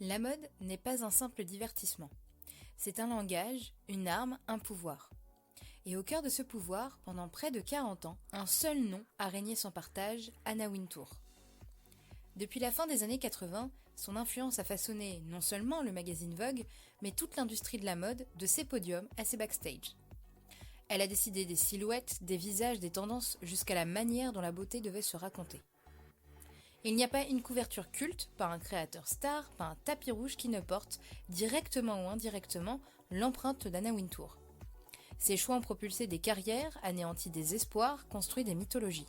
La mode n'est pas un simple divertissement. C'est un langage, une arme, un pouvoir. Et au cœur de ce pouvoir, pendant près de 40 ans, un seul nom a régné sans partage, Anna Wintour. Depuis la fin des années 80, son influence a façonné non seulement le magazine Vogue, mais toute l'industrie de la mode, de ses podiums à ses backstage. Elle a décidé des silhouettes, des visages, des tendances, jusqu'à la manière dont la beauté devait se raconter. Il n'y a pas une couverture culte, pas un créateur star, pas un tapis rouge qui ne porte, directement ou indirectement, l'empreinte d'Anna Wintour. Ses choix ont propulsé des carrières, anéanti des espoirs, construit des mythologies.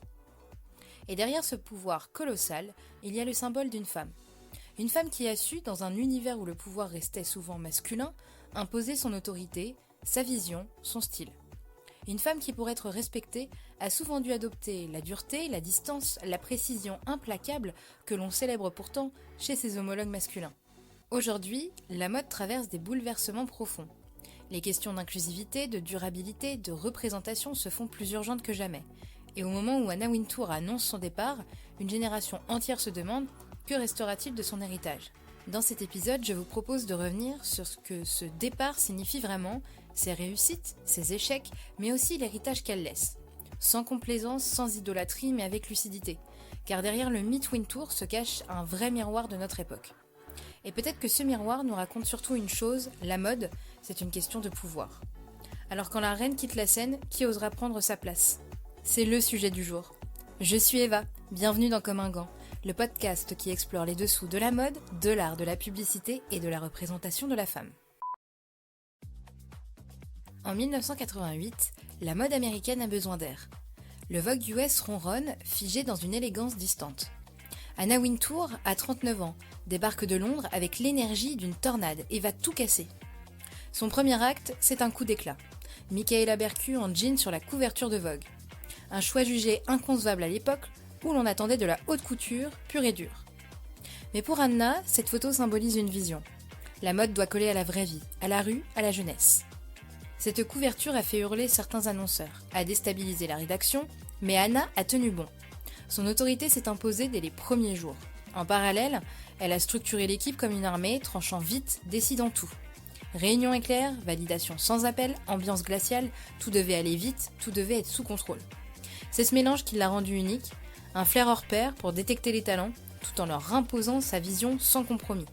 Et derrière ce pouvoir colossal, il y a le symbole d'une femme. Une femme qui a su, dans un univers où le pouvoir restait souvent masculin, imposer son autorité, sa vision, son style. Une femme qui, pour être respectée, a souvent dû adopter la dureté, la distance, la précision implacable que l'on célèbre pourtant chez ses homologues masculins. Aujourd'hui, la mode traverse des bouleversements profonds. Les questions d'inclusivité, de durabilité, de représentation se font plus urgentes que jamais. Et au moment où Anna Wintour annonce son départ, une génération entière se demande « Que restera-t-il de son héritage ?» Dans cet épisode, je vous propose de revenir sur ce que ce départ signifie vraiment, ses réussites, ses échecs, mais aussi l'héritage qu'elle laisse. Sans complaisance, sans idolâtrie, mais avec lucidité. Car derrière le mythe Wintour se cache un vrai miroir de notre époque. Et peut-être que ce miroir nous raconte surtout une chose, la mode, c'est une question de pouvoir. Alors quand la reine quitte la scène, qui osera prendre sa place ? C'est le sujet du jour. Je suis Eva, bienvenue dans Comme un gant, le podcast qui explore les dessous de la mode, de l'art, de la publicité et de la représentation de la femme. En 1988, la mode américaine a besoin d'air. Le Vogue US ronronne, figé dans une élégance distante. Anna Wintour, à 39 ans, débarque de Londres avec l'énergie d'une tornade et va tout casser. Son premier acte, c'est un coup d'éclat. Michaela Bercu en jean sur la couverture de Vogue. Un choix jugé inconcevable à l'époque où l'on attendait de la haute couture pure et dure. Mais pour Anna, cette photo symbolise une vision. La mode doit coller à la vraie vie, à la rue, à la jeunesse. Cette couverture a fait hurler certains annonceurs, a déstabilisé la rédaction, mais Anna a tenu bon. Son autorité s'est imposée dès les premiers jours. En parallèle, elle a structuré l'équipe comme une armée, tranchant vite, décidant tout. Réunion éclair, validation sans appel, ambiance glaciale, tout devait aller vite, tout devait être sous contrôle. C'est ce mélange qui l'a rendue unique, un flair hors pair pour détecter les talents, tout en leur imposant sa vision sans compromis.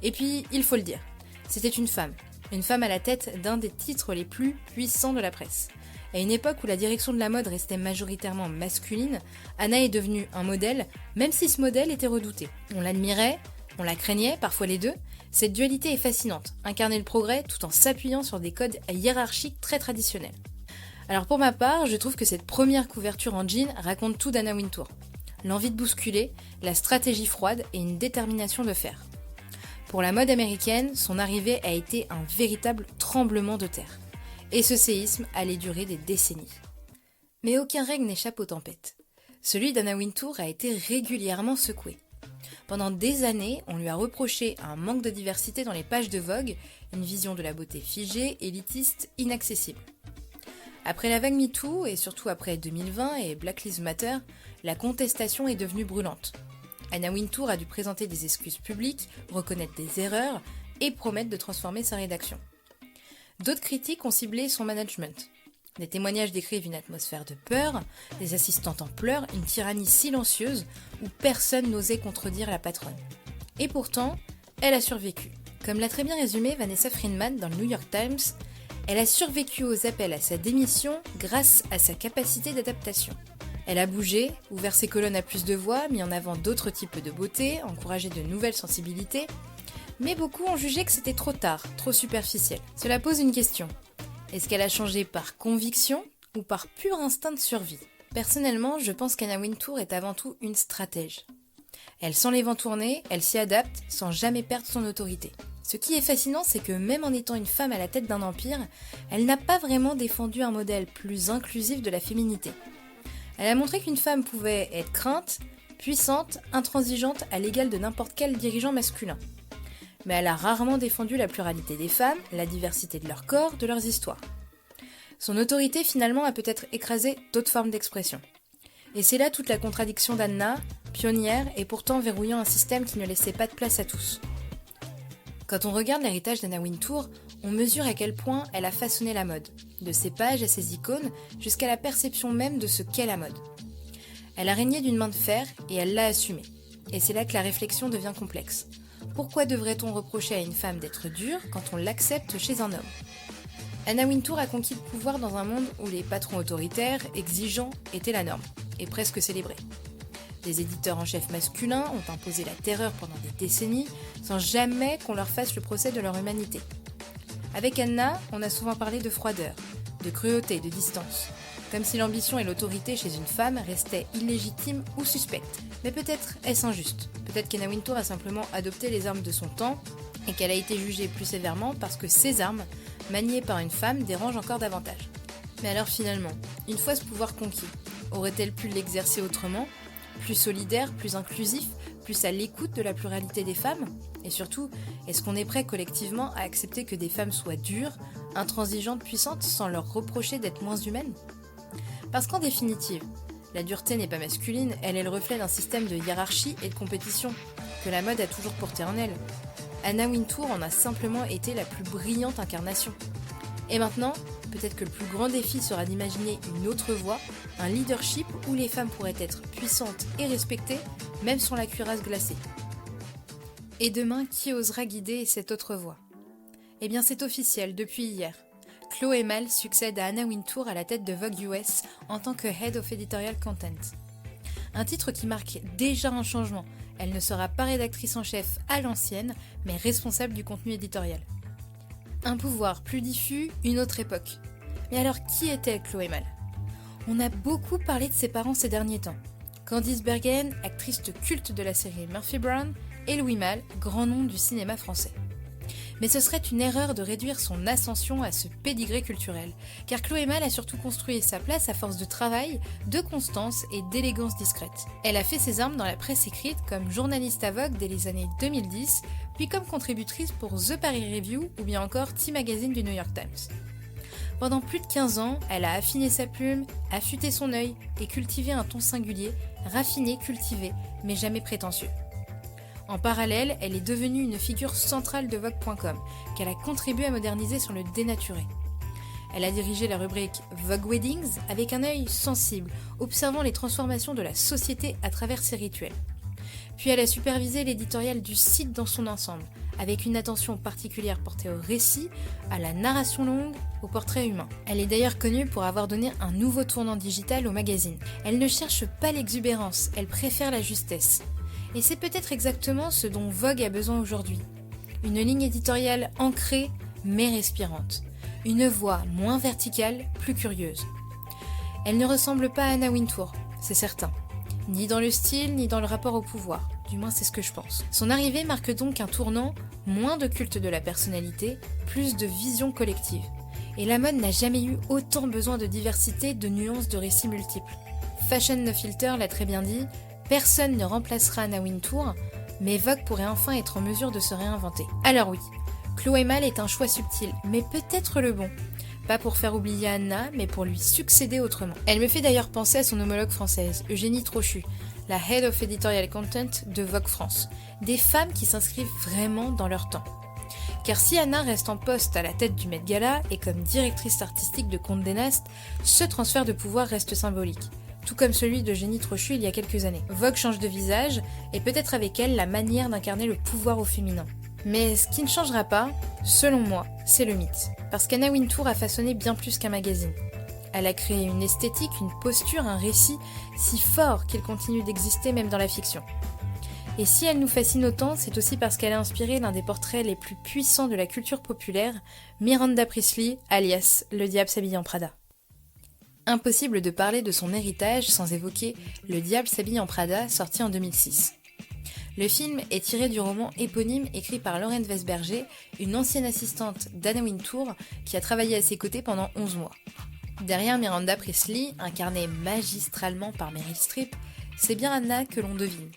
Et puis, il faut le dire, c'était une femme à la tête d'un des titres les plus puissants de la presse. À une époque où la direction de la mode restait majoritairement masculine, Anna est devenue un modèle, même si ce modèle était redouté. On l'admirait, on la craignait, parfois les deux. Cette dualité est fascinante, incarner le progrès tout en s'appuyant sur des codes hiérarchiques très traditionnels. Alors pour ma part, je trouve que cette première couverture en jean raconte tout d'Anna Wintour. L'envie de bousculer, la stratégie froide et une détermination de fer. Pour la mode américaine, son arrivée a été un véritable tremblement de terre. Et ce séisme allait durer des décennies. Mais aucun règne n'échappe aux tempêtes. Celui d'Anna Wintour a été régulièrement secoué. Pendant des années, on lui a reproché un manque de diversité dans les pages de Vogue, une vision de la beauté figée, élitiste, inaccessible. Après la vague MeToo, et surtout après 2020 et Black Lives Matter, la contestation est devenue brûlante. Anna Wintour a dû présenter des excuses publiques, reconnaître des erreurs et promettre de transformer sa rédaction. D'autres critiques ont ciblé son management. Des témoignages décrivent une atmosphère de peur, des assistantes en pleurs, une tyrannie silencieuse où personne n'osait contredire la patronne. Et pourtant, elle a survécu. Comme l'a très bien résumé Vanessa Friedman dans le New York Times, elle a survécu aux appels à sa démission grâce à sa capacité d'adaptation. Elle a bougé, ouvert ses colonnes à plus de voix, mis en avant d'autres types de beauté, encouragé de nouvelles sensibilités, mais beaucoup ont jugé que c'était trop tard, trop superficiel. Cela pose une question. Est-ce qu'elle a changé par conviction ou par pur instinct de survie ? Personnellement, je pense qu'Anna Wintour est avant tout une stratège. Elle sent les vents tourner, elle s'y adapte sans jamais perdre son autorité. Ce qui est fascinant, c'est que même en étant une femme à la tête d'un empire, elle n'a pas vraiment défendu un modèle plus inclusif de la féminité. Elle a montré qu'une femme pouvait être crainte, puissante, intransigeante à l'égal de n'importe quel dirigeant masculin. Mais elle a rarement défendu la pluralité des femmes, la diversité de leur corps, de leurs histoires. Son autorité finalement a peut-être écrasé d'autres formes d'expression. Et c'est là toute la contradiction d'Anna, pionnière et pourtant verrouillant un système qui ne laissait pas de place à tous. Quand on regarde l'héritage d'Anna Wintour, on mesure à quel point elle a façonné la mode, de ses pages à ses icônes, jusqu'à la perception même de ce qu'est la mode. Elle a régné d'une main de fer et elle l'a assumé. Et c'est là que la réflexion devient complexe. Pourquoi devrait-on reprocher à une femme d'être dure quand on l'accepte chez un homme ? Anna Wintour a conquis le pouvoir dans un monde où les patrons autoritaires, exigeants, étaient la norme, et presque célébrés. Des éditeurs en chef masculins ont imposé la terreur pendant des décennies, sans jamais qu'on leur fasse le procès de leur humanité. Avec Anna, on a souvent parlé de froideur, de cruauté, de distance, comme si l'ambition et l'autorité chez une femme restaient illégitimes ou suspectes. Mais peut-être est-ce injuste. Peut-être qu'Anna Wintour a simplement adopté les armes de son temps et qu'elle a été jugée plus sévèrement parce que ces armes, maniées par une femme, dérangent encore davantage. Mais alors finalement, une fois ce pouvoir conquis, aurait-elle pu l'exercer autrement ? Plus solidaire, plus inclusif, plus à l'écoute de la pluralité des femmes ? Et surtout, est-ce qu'on est prêt collectivement à accepter que des femmes soient dures, intransigeantes, puissantes, sans leur reprocher d'être moins humaines ? Parce qu'en définitive, la dureté n'est pas masculine, elle est le reflet d'un système de hiérarchie et de compétition, que la mode a toujours porté en elle. Anna Wintour en a simplement été la plus brillante incarnation. Et maintenant, peut-être que le plus grand défi sera d'imaginer une autre voie, un leadership où les femmes pourraient être puissantes et respectées, même sans la cuirasse glacée. Et demain, qui osera guider cette autre voie ? Eh bien c'est officiel, depuis hier. Chloé Mal succède à Anna Wintour à la tête de Vogue US en tant que Head of Editorial Content. Un titre qui marque déjà un changement. Elle ne sera pas rédactrice en chef à l'ancienne, mais responsable du contenu éditorial. Un pouvoir plus diffus, une autre époque. Mais alors qui était Chloé Mal ? On a beaucoup parlé de ses parents ces derniers temps. Candice Bergen, actrice culte de la série Murphy Brown, et Louis Malle, grand nom du cinéma français. Mais ce serait une erreur de réduire son ascension à ce pédigré culturel, car Chloé Mal a surtout construit sa place à force de travail, de constance et d'élégance discrète. Elle a fait ses armes dans la presse écrite comme journaliste à Vogue dès les années 2010, puis comme contributrice pour The Paris Review ou bien encore T Magazine du New York Times. Pendant plus de 15 ans, elle a affiné sa plume, affûté son œil et cultivé un ton singulier, raffiné, cultivé, mais jamais prétentieux. En parallèle, elle est devenue une figure centrale de Vogue.com, qu'elle a contribué à moderniser sur le dénaturé. Elle a dirigé la rubrique Vogue Weddings avec un œil sensible, observant les transformations de la société à travers ses rituels. Puis elle a supervisé l'éditorial du site dans son ensemble, avec une attention particulière portée au récit, à la narration longue, au portrait humain. Elle est d'ailleurs connue pour avoir donné un nouveau tournant digital au magazine. Elle ne cherche pas l'exubérance, elle préfère la justesse. Et c'est peut-être exactement ce dont Vogue a besoin aujourd'hui. Une ligne éditoriale ancrée, mais respirante. Une voix moins verticale, plus curieuse. Elle ne ressemble pas à Anna Wintour, c'est certain. Ni dans le style, ni dans le rapport au pouvoir. Du moins, c'est ce que je pense. Son arrivée marque donc un tournant, moins de culte de la personnalité, plus de vision collective. Et la mode n'a jamais eu autant besoin de diversité, de nuances, de récits multiples. Fashion No Filter l'a très bien dit, personne ne remplacera Anna Wintour, mais Vogue pourrait enfin être en mesure de se réinventer. Alors oui, Chloé Mal est un choix subtil, mais peut-être le bon. Pas pour faire oublier Anna, mais pour lui succéder autrement. Elle me fait d'ailleurs penser à son homologue française, Eugénie Trochu, la Head of Editorial Content de Vogue France. Des femmes qui s'inscrivent vraiment dans leur temps. Car si Anna reste en poste à la tête du Met Gala et comme directrice artistique de Condé Nast, ce transfert de pouvoir reste symbolique. Tout comme celui d'Eugénie Trochu il y a quelques années. Vogue change de visage, et peut-être avec elle la manière d'incarner le pouvoir au féminin. Mais ce qui ne changera pas, selon moi, c'est le mythe. Parce qu'Anna Wintour a façonné bien plus qu'un magazine. Elle a créé une esthétique, une posture, un récit si fort qu'il continue d'exister même dans la fiction. Et si elle nous fascine autant, c'est aussi parce qu'elle a inspiré l'un des portraits les plus puissants de la culture populaire, Miranda Priestly, alias Le Diable s'habille en Prada. Impossible de parler de son héritage sans évoquer Le Diable s'habille en Prada, sorti en 2006. Le film est tiré du roman éponyme écrit par Lauren Vesberger, une ancienne assistante d'Anna Wintour qui a travaillé à ses côtés pendant 11 mois. Derrière Miranda Priestly, incarnée magistralement par Meryl Streep, c'est bien Anna que l'on devine.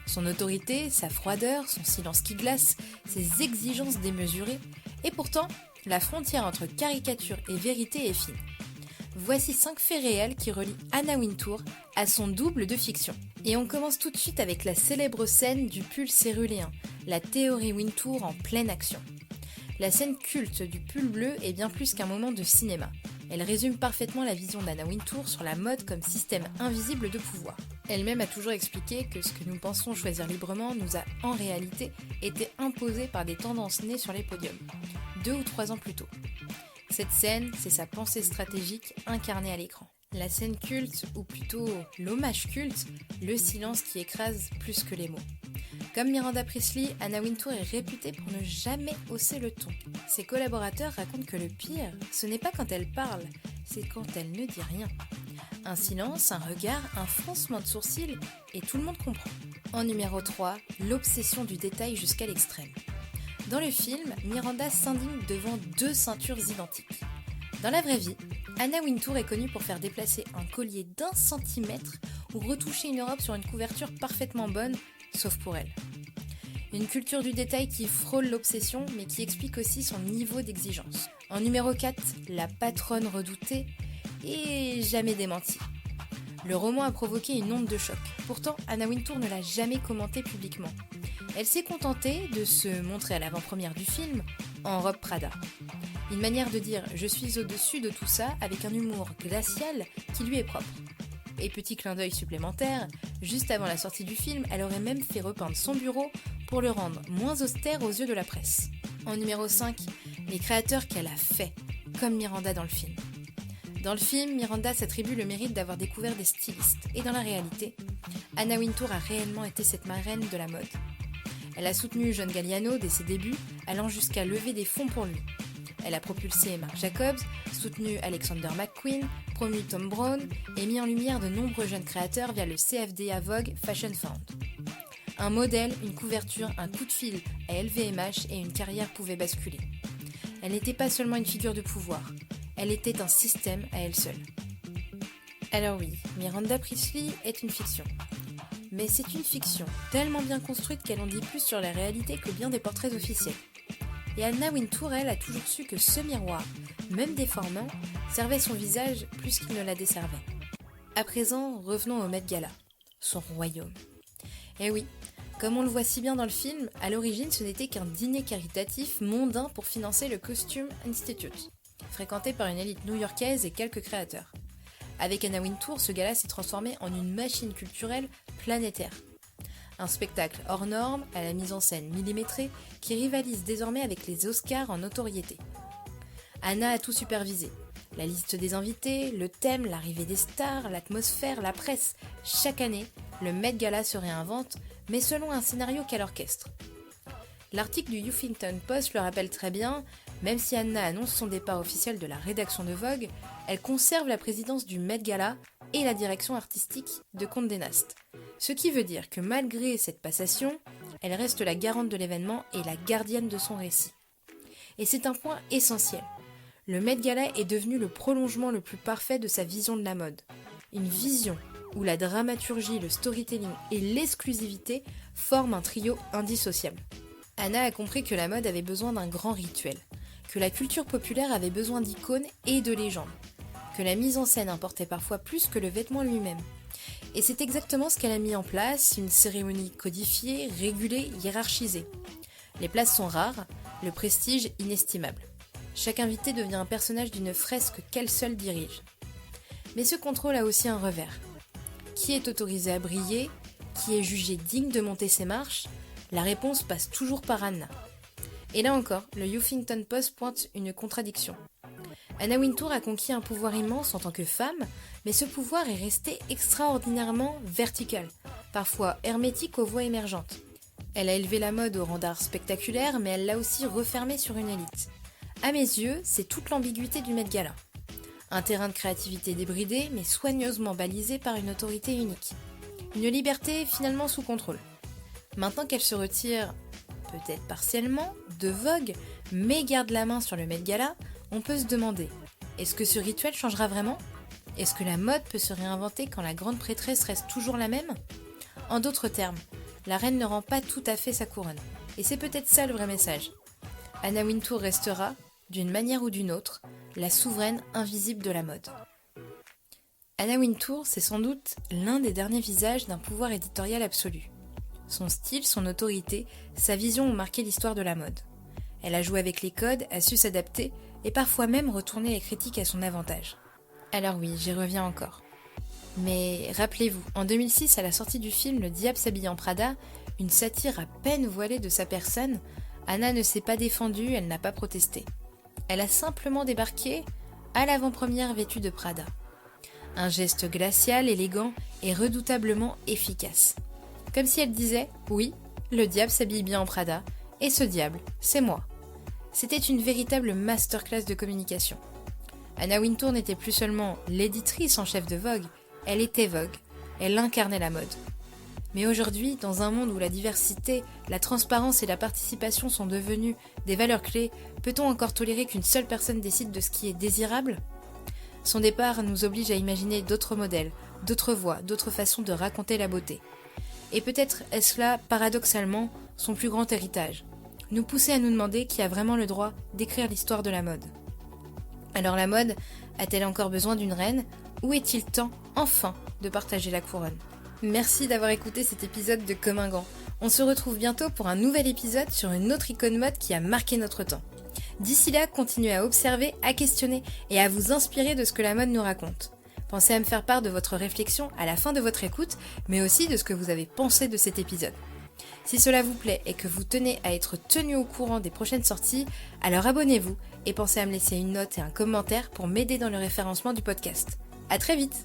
Son autorité, sa froideur, son silence qui glace, ses exigences démesurées, et pourtant, la frontière entre caricature et vérité est fine. Voici 5 faits réels qui relient Anna Wintour à son double de fiction. Et on commence tout de suite avec la célèbre scène du pull céruléen, la théorie Wintour en pleine action. La scène culte du pull bleu est bien plus qu'un moment de cinéma. Elle résume parfaitement la vision d'Anna Wintour sur la mode comme système invisible de pouvoir. Elle-même a toujours expliqué que ce que nous pensons choisir librement nous a en réalité été imposé par des tendances nées sur les podiums, 2 ou 3 ans plus tôt. Cette scène, c'est sa pensée stratégique incarnée à l'écran. La scène culte, ou plutôt l'hommage culte, le silence qui écrase plus que les mots. Comme Miranda Priestly, Anna Wintour est réputée pour ne jamais hausser le ton. Ses collaborateurs racontent que le pire, ce n'est pas quand elle parle, c'est quand elle ne dit rien. Un silence, un regard, un froncement de sourcils, et tout le monde comprend. En numéro 3, l'obsession du détail jusqu'à l'extrême. Dans le film, Miranda s'indigne devant 2 ceintures identiques. Dans la vraie vie, Anna Wintour est connue pour faire déplacer un collier d'1 centimètre ou retoucher une robe sur une couverture parfaitement bonne, sauf pour elle. Une culture du détail qui frôle l'obsession, mais qui explique aussi son niveau d'exigence. En numéro 4, la patronne redoutée et jamais démentie. Le roman a provoqué une onde de choc. Pourtant, Anna Wintour ne l'a jamais commenté publiquement. Elle s'est contentée de se montrer à l'avant-première du film en robe Prada. Une manière de dire « je suis au-dessus de tout ça » avec un humour glacial qui lui est propre. Et petit clin d'œil supplémentaire, juste avant la sortie du film, elle aurait même fait repeindre son bureau pour le rendre moins austère aux yeux de la presse. En numéro 5, les créateurs qu'elle a fait, comme Miranda dans le film. Dans le film, Miranda s'attribue le mérite d'avoir découvert des stylistes. Et dans la réalité, Anna Wintour a réellement été cette marraine de la mode. Elle a soutenu John Galliano dès ses débuts, allant jusqu'à lever des fonds pour lui. Elle a propulsé Marc Jacobs, soutenu Alexander McQueen, promu Thom Browne et mis en lumière de nombreux jeunes créateurs via le CFDA Vogue Fashion Fund. Un modèle, une couverture, un coup de fil à LVMH et une carrière pouvaient basculer. Elle n'était pas seulement une figure de pouvoir, elle était un système à elle seule. Alors oui, Miranda Priestly est une fiction. Mais c'est une fiction tellement bien construite qu'elle en dit plus sur la réalité que bien des portraits officiels. Et Anna Wintour, elle, a toujours su que ce miroir, même déformant, servait son visage plus qu'il ne la desservait. À présent, revenons au Met Gala, son royaume. Eh oui, comme on le voit si bien dans le film, à l'origine ce n'était qu'un dîner caritatif mondain pour financer le Costume Institute, fréquenté par une élite new-yorkaise et quelques créateurs. Avec Anna Wintour, ce gala s'est transformé en une machine culturelle planétaire. Un spectacle hors norme, à la mise en scène millimétrée, qui rivalise désormais avec les Oscars en notoriété. Anna a tout supervisé. La liste des invités, le thème, l'arrivée des stars, l'atmosphère, la presse. Chaque année, le Met Gala se réinvente, mais selon un scénario qu'elle orchestre. L'article du Huffington Post le rappelle très bien, même si Anna annonce son départ officiel de la rédaction de Vogue, elle conserve la présidence du Met Gala et la direction artistique de Condé Nast. Ce qui veut dire que malgré cette passation, elle reste la garante de l'événement et la gardienne de son récit. Et c'est un point essentiel. Le Met Gala est devenu le prolongement le plus parfait de sa vision de la mode. Une vision où la dramaturgie, le storytelling et l'exclusivité forment un trio indissociable. Anna a compris que la mode avait besoin d'un grand rituel, que la culture populaire avait besoin d'icônes et de légendes, que la mise en scène importait parfois plus que le vêtement lui-même. Et c'est exactement ce qu'elle a mis en place, une cérémonie codifiée, régulée, hiérarchisée. Les places sont rares, le prestige inestimable. Chaque invité devient un personnage d'une fresque qu'elle seule dirige. Mais ce contrôle a aussi un revers. Qui est autorisé à briller? Qui est jugé digne de monter ses marches? La réponse passe toujours par Anna. Et là encore, le Huffington Post pointe une contradiction. Anna Wintour a conquis un pouvoir immense en tant que femme, mais ce pouvoir est resté extraordinairement vertical, parfois hermétique aux voix émergentes. Elle a élevé la mode au rang d'art spectaculaire, mais elle l'a aussi refermée sur une élite. À mes yeux, c'est toute l'ambiguïté du Met Gala. Un terrain de créativité débridé, mais soigneusement balisé par une autorité unique. Une liberté finalement sous contrôle. Maintenant qu'elle se retire, peut-être partiellement, de Vogue, mais garde la main sur le Met Gala, on peut se demander, est-ce que ce rituel changera vraiment? Est-ce que la mode peut se réinventer quand la grande prêtresse reste toujours la même? En d'autres termes, la reine ne rend pas tout à fait sa couronne. Et c'est peut-être ça le vrai message. Anna Wintour restera, d'une manière ou d'une autre, la souveraine invisible de la mode. Anna Wintour, c'est sans doute l'un des derniers visages d'un pouvoir éditorial absolu. Son style, son autorité, sa vision ont marqué l'histoire de la mode. Elle a joué avec les codes, a su s'adapter et parfois même retourner les critiques à son avantage. Alors oui, j'y reviens encore. Mais rappelez-vous, en 2006, à la sortie du film Le Diable s'habille en Prada, une satire à peine voilée de sa personne, Anna ne s'est pas défendue, elle n'a pas protesté. Elle a simplement débarqué à l'avant-première vêtue de Prada. Un geste glacial, élégant et redoutablement efficace. Comme si elle disait « Oui, le diable s'habille bien en Prada, et ce diable, c'est moi ». C'était une véritable masterclass de communication. Anna Wintour n'était plus seulement l'éditrice en chef de Vogue, elle était Vogue, elle incarnait la mode. Mais aujourd'hui, dans un monde où la diversité, la transparence et la participation sont devenues des valeurs clés, peut-on encore tolérer qu'une seule personne décide de ce qui est désirable ? Son départ nous oblige à imaginer d'autres modèles, d'autres voies, d'autres façons de raconter la beauté. Et peut-être est-ce là, paradoxalement, son plus grand héritage, nous pousser à nous demander qui a vraiment le droit d'écrire l'histoire de la mode. Alors la mode a-t-elle encore besoin d'une reine ? Ou est-il temps, enfin, de partager la couronne ? Merci d'avoir écouté cet épisode de Comme un gant. On se retrouve bientôt pour un nouvel épisode sur une autre icône mode qui a marqué notre temps. D'ici là, continuez à observer, à questionner et à vous inspirer de ce que la mode nous raconte. Pensez à me faire part de votre réflexion à la fin de votre écoute, mais aussi de ce que vous avez pensé de cet épisode. Si cela vous plaît et que vous tenez à être tenu au courant des prochaines sorties, alors abonnez-vous et pensez à me laisser une note et un commentaire pour m'aider dans le référencement du podcast. À très vite!